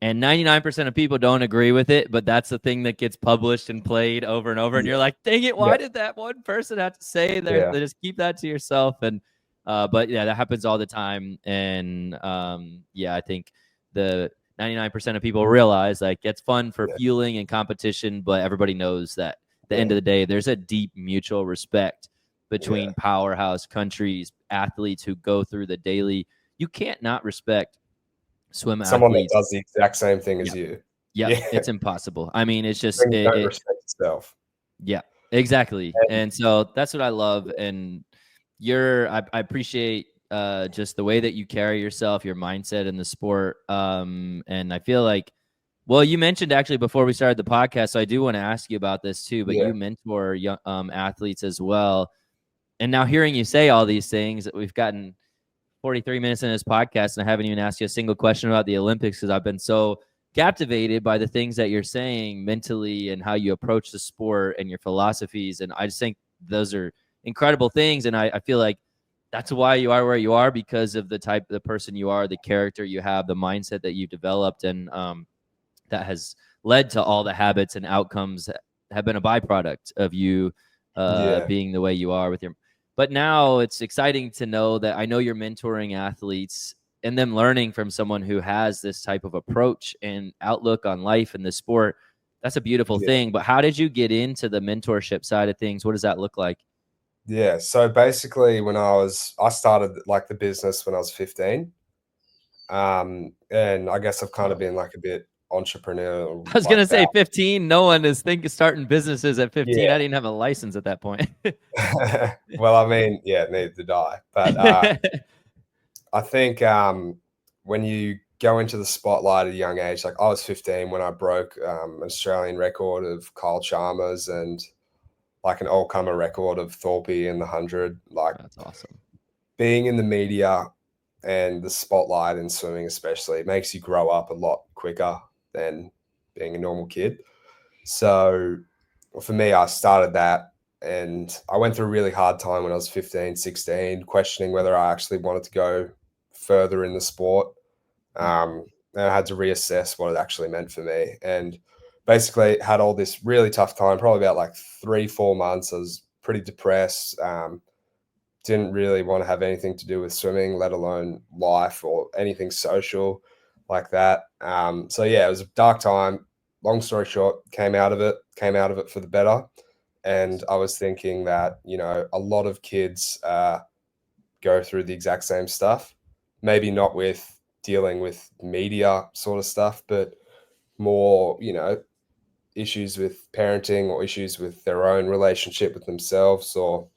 and 99% of people don't agree with it, but that's the thing that gets published and played over and over. And Yeah. you're like, dang it, Yeah. why did that one person have to say there? Yeah. They just keep that to yourself. And but yeah, that happens all the time. And yeah, I think the 99% of people realize like it's fun for Yeah. fueling and competition, but everybody knows that at the Yeah. end of the day, there's a deep mutual respect Yeah. between powerhouse countries, athletes who go through the daily. You can't not respect swim Someone that athletes. does the exact same thing as Yeah. you. Yep. Yeah. It's impossible. I mean, it's just Then you don't respect yourself. yeah, exactly. And And so that's what I love. And I appreciate just the way that you carry yourself, your mindset in the sport. And I feel like, well, you mentioned actually before we started the podcast, so I do want to ask you about this too, but you mentor young athletes as well. And now hearing you say all these things, we've gotten 43 minutes in this podcast and I haven't even asked you a single question about the Olympics because I've been so captivated by the things that you're saying mentally and how you approach the sport and your philosophies. And I just think those are incredible things. And I feel like that's why you are where you are, because of the person you are, the character you have, the mindset that you've developed, and that has led to all the habits and outcomes that have been a byproduct of you being the way you are with your. But now it's exciting to know that I know you're mentoring athletes and them learning from someone who has this type of approach and outlook on life and the sport. That's a beautiful thing. But how did you get into the mentorship side of things? What does that look like? Yeah. So basically I started like the business when I was 15. And I guess I've kind of been like a bit entrepreneurial. I was going to say 15. No one is starting businesses at 15. Yeah. I didn't have a license at that point. Well, I mean, neither did I. But I think when you go into the spotlight at a young age, like I was 15 when I broke an Australian record of Kyle Chalmers and like an all-comer record of Thorpe in the 100. Like, that's awesome. Being in the media and the spotlight in swimming especially, it makes you grow up a lot quicker than being a normal kid. So for me, I started that, and I went through a really hard time when I was 15, 16, questioning whether I actually wanted to go further in the sport. And I had to reassess what it actually meant for me. And basically had all this really tough time, probably about like 3-4 months. I was pretty depressed. Didn't really want to have anything to do with swimming, let alone life or anything social like that. So it was a dark time. Long story short, came out of it for the better. And I was thinking that, a lot of kids go through the exact same stuff, maybe not with dealing with media sort of stuff, but more, issues with parenting or issues with their own relationship with themselves or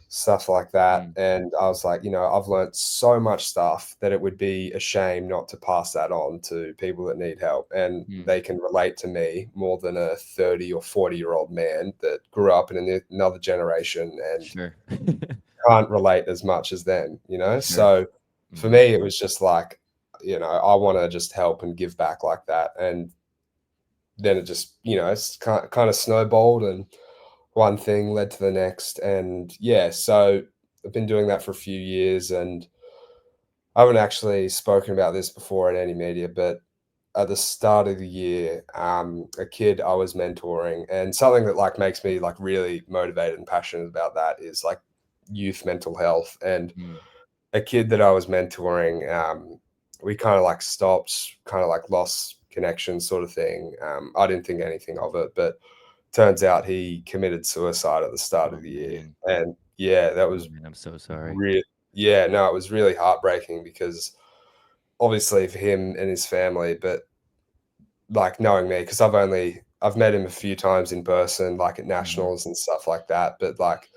stuff like that. And I was like, I've learned so much stuff that it would be a shame not to pass that on to people that need help, and they can relate to me more than a 30 or 40-year-old man that grew up in another generation and can't relate as much as them, So for me, it was just like, I want to just help and give back like that. And then it just, it's kind of snowballed, and one thing led to the next. And so I've been doing that for a few years, and I haven't actually spoken about this before in any media, but at the start of the year, a kid I was mentoring, and something that like makes me like really motivated and passionate about that is like youth mental health. And a kid that I was mentoring, we kind of like stopped, kind of like lost connection sort of thing. I didn't think anything of it, but turns out he committed suicide at the start of the year. And that was I'm so sorry. it was really heartbreaking, because obviously for him and his family, but like knowing me, because I've met him a few times in person, like at nationals and stuff like that. But like,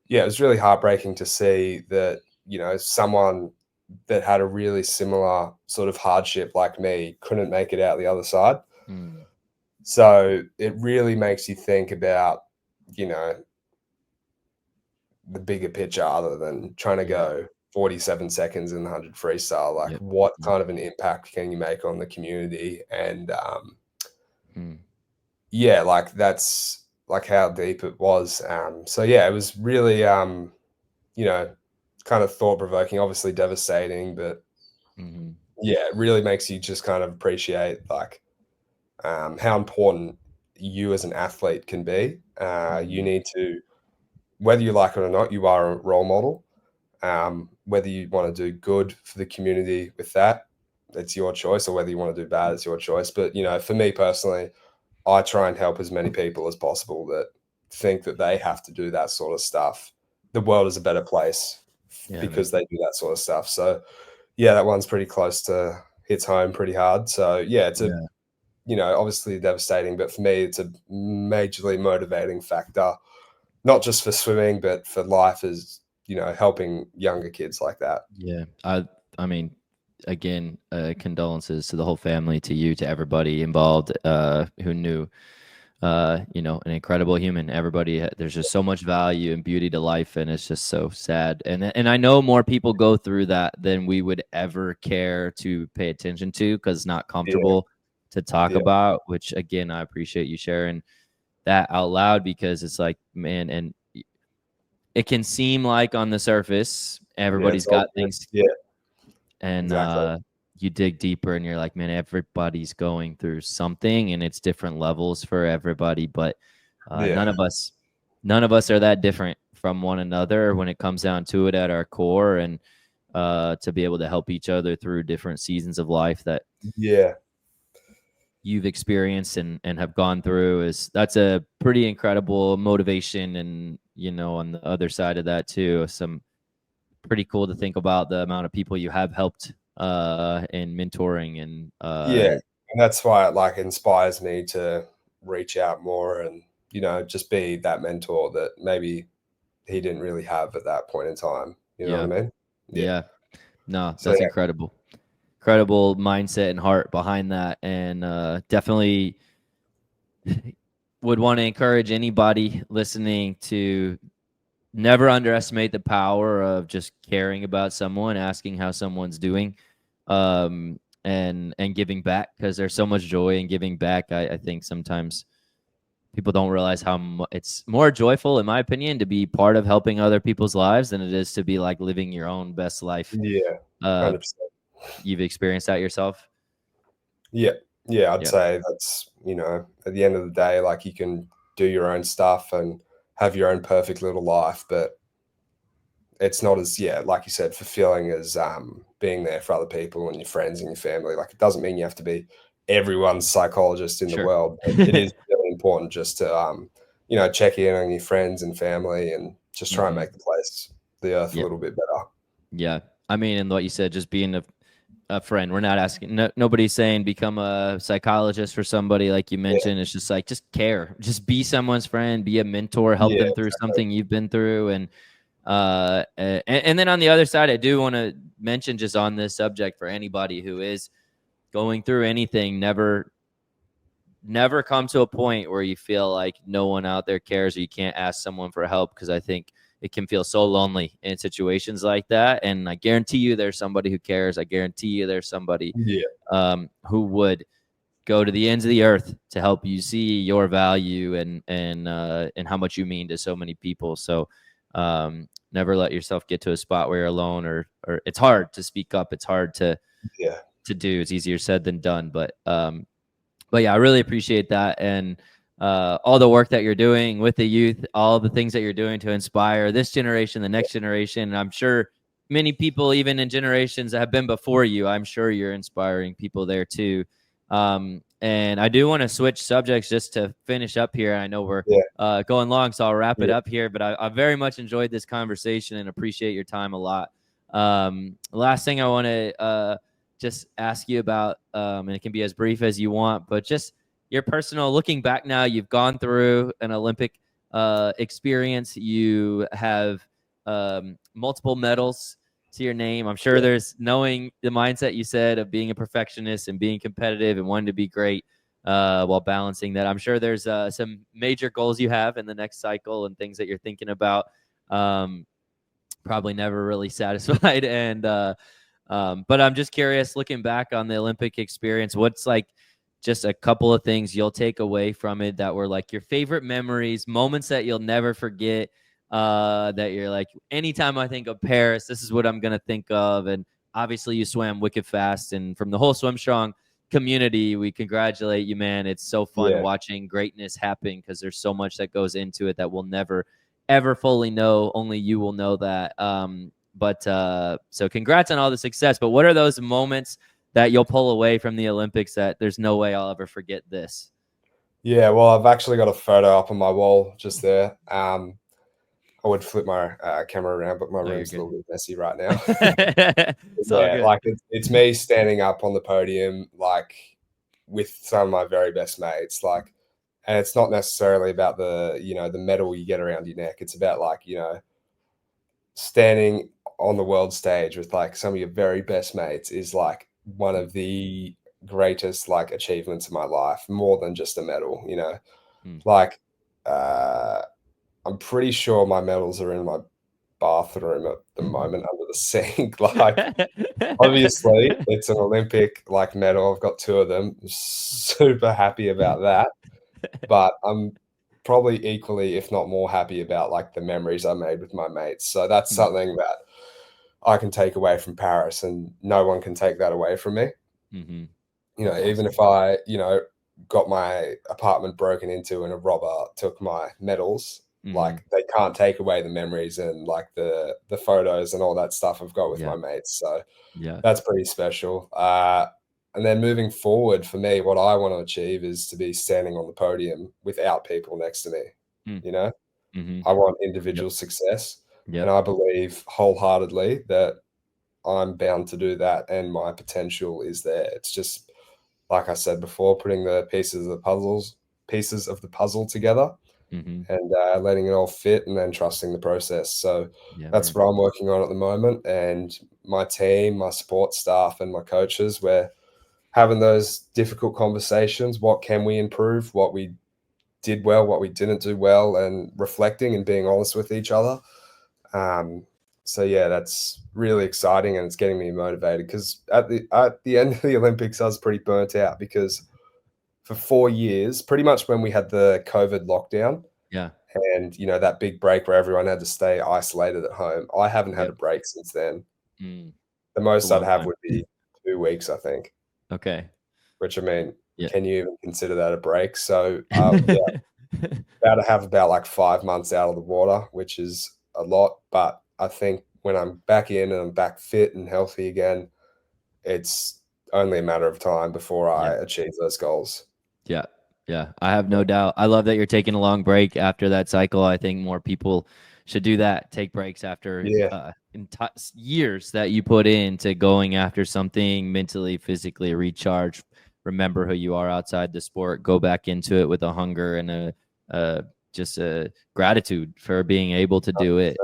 it was really heartbreaking to see that, someone that had a really similar sort of hardship like me couldn't make it out the other side. So it really makes you think about, the bigger picture other than trying to go 47 seconds in the 100 freestyle. Like what kind of an impact can you make on the community? And like that's like how deep it was. It was really, kind of thought-provoking, obviously devastating, but it really makes you just kind of appreciate like how important you as an athlete can be. You need to, whether you like it or not, you are a role model. Whether you want to do good for the community with that, it's your choice, or whether you want to do bad, it's your choice. But for me personally, I try and help as many people as possible that think that they have to do that sort of stuff. The world is a better place because they do that sort of stuff. So that one's pretty close to hits home pretty hard. So it's obviously devastating, but for me, it's a majorly motivating factor, not just for swimming, but for life as helping younger kids like that. Yeah. I mean, again, condolences to the whole family, to you, to everybody involved, who knew, an incredible human. Everybody, there's just so much value and beauty to life, and it's just so sad. And I know more people go through that than we would ever care to pay attention to, because it's not comfortable to talk about, which, again, I appreciate you sharing that out loud, because it's like, man, and it can seem like on the surface everybody's got things, and exactly. You dig deeper and you're like, man, everybody's going through something, and it's different levels for everybody, but none of us are that different from one another when it comes down to it at our core, and to be able to help each other through different seasons of life that you've experienced and have gone through, that's a pretty incredible motivation. And on the other side of that too, some pretty cool to think about the amount of people you have helped in mentoring, and and that's why it like inspires me to reach out more and just be that mentor that maybe he didn't really have at that point in time. You know what I mean? No, that's incredible mindset and heart behind that, and definitely would want to encourage anybody listening to never underestimate the power of just caring about someone, asking how someone's doing, and giving back, because there's so much joy in giving back. I think sometimes people don't realize how it's more joyful, in my opinion, to be part of helping other people's lives than it is to be like living your own best life. 100%. You've experienced that yourself? I'd say that's, at the end of the day, like, you can do your own stuff and have your own perfect little life, but it's not as, like you said, fulfilling as being there for other people and your friends and your family. Like, it doesn't mean you have to be everyone's psychologist in the world, but it is really important just to, check in on your friends and family and just try and make the earth a little bit better. Yeah. I mean, and what you said, just being a friend. We're not asking, nobody's saying become a psychologist for somebody, like you mentioned. It's just like, just care, just be someone's friend, be a mentor, help them through something you've been through. And then on the other side, I do want to mention, just on this subject, for anybody who is going through anything, never come to a point where you feel like no one out there cares, or you can't ask someone for help, because I think it can feel so lonely in situations like that. And I guarantee you there's somebody who cares. I guarantee you there's somebody who would go to the ends of the earth to help you see your value and how much you mean to so many people. So never let yourself get to a spot where you're alone, or it's hard to speak up. It's hard to do. It's easier said than done. But yeah, I really appreciate that. And all the work that you're doing with the youth, all the things that you're doing to inspire this generation, the next generation. And I'm sure many people, even in generations that have been before you, I'm sure you're inspiring people there too. And I do want to switch subjects just to finish up here. I know we're going long, so I'll wrap it up here. But I very much enjoyed this conversation and appreciate your time a lot. Last thing I want to just ask you about, and it can be as brief as you want, but just your personal, looking back now, you've gone through an Olympic experience. You have multiple medals to your name. I'm sure there's, knowing the mindset you said of being a perfectionist and being competitive and wanting to be great while balancing that, I'm sure there's some major goals you have in the next cycle and things that you're thinking about. Probably never really satisfied. And but I'm just curious, looking back on the Olympic experience, what's like just a couple of things you'll take away from it that were like your favorite memories, moments that you'll never forget, that you're like, anytime I think of Paris, this is what I'm going to think of. And obviously you swam wicked fast, and from the whole Swim Strong community, we congratulate you, man. It's so fun watching greatness happen, because there's so much that goes into it that we'll never, ever fully know. Only you will know that. So congrats on all the success. But what are those moments that you'll pull away from the Olympics that there's no way I'll ever forget this? Yeah, well, I've actually got a photo up on my wall just there. I would flip my camera around, but my room's a little bit messy right now. Like it's me standing up on the podium, like with some of my very best mates, like, and it's not necessarily about the, the medal you get around your neck. It's about, like, standing on the world stage with like some of your very best mates is like one of the greatest like achievements of my life, more than just a medal, you know. Like I'm pretty sure my medals are in my bathroom at the moment under the sink. Like obviously it's an Olympic like medal. I've got 2 of them. Super happy about that. But I'm probably equally, if not more happy about like the memories I made with my mates. So that's something that I can take away from Paris, and no one can take that away from me. Mm-hmm. You know, even if I, you know, got my apartment broken into and a robber took my medals, like they can't take away the memories and like the photos and all that stuff I've got with my mates. So that's pretty special. And then moving forward for me, what I want to achieve is to be standing on the podium without people next to me. You know, I want individual success. And I believe wholeheartedly that I'm bound to do that, and my potential is there. It's just, like I said before, putting the pieces of the puzzle together and letting it all fit, and then trusting the process. So that's what I'm working on at the moment. And my team, my support staff, and my coaches, we're having those difficult conversations. What can we improve? What we did well, what we didn't do well, and reflecting and being honest with each other. So yeah, that's really exciting, and it's getting me motivated, because at the end of the Olympics, I was pretty burnt out, because for 4 years, pretty much when we had the COVID lockdown, and you know, that big break where everyone had to stay isolated at home, I haven't had a break since then. The most I'd have would be 2 weeks, I think. Okay. Which, I mean, can you even consider that a break? So about to have about like 5 months out of the water, which is a lot. But I think when I'm back in and I'm back fit and healthy again, it's only a matter of time before I achieve those goals. Yeah, I have no doubt. I love that you're taking a long break after that cycle. I think more people should do that. Take breaks after years that you put into going after something, mentally, physically, recharge, remember who you are outside the sport, go back into it with a hunger and just a gratitude for being able to do it,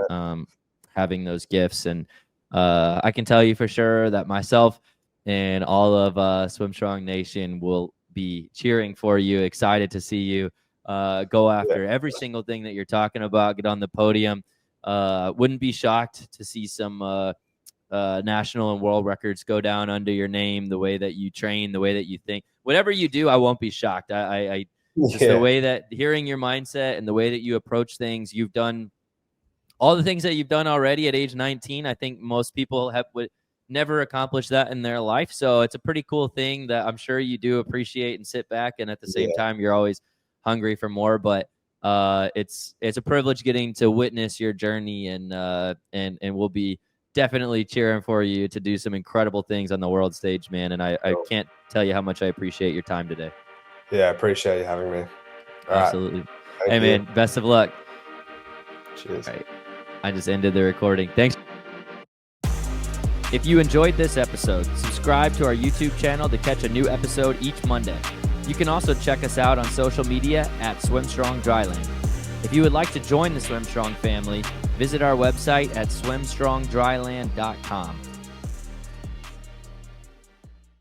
having those gifts. And I can tell you for sure that myself and all of Swim Strong Nation will be cheering for you, excited to see you go after every single thing that you're talking about, get on the podium. Wouldn't be shocked to see some national and world records go down under your name, the way that you train, the way that you think. Whatever you do, I won't be shocked. Just the way that, hearing your mindset and the way that you approach things, you've done all the things that you've done already at age 19. I think most people would never accomplish that in their life. So it's a pretty cool thing that I'm sure you do appreciate and sit back. And at the same time, you're always hungry for more. But it's a privilege getting to witness your journey, and we'll be definitely cheering for you to do some incredible things on the world stage, man. And I can't tell you how much I appreciate your time today. Yeah, I appreciate you having me. Absolutely. Hey, man, best of luck. Cheers. All right. I just ended the recording. Thanks. If you enjoyed this episode, subscribe to our YouTube channel to catch a new episode each Monday. You can also check us out on social media at Swim Strong Dryland. If you would like to join the Swim Strong family, visit our website at swimstrongdryland.com.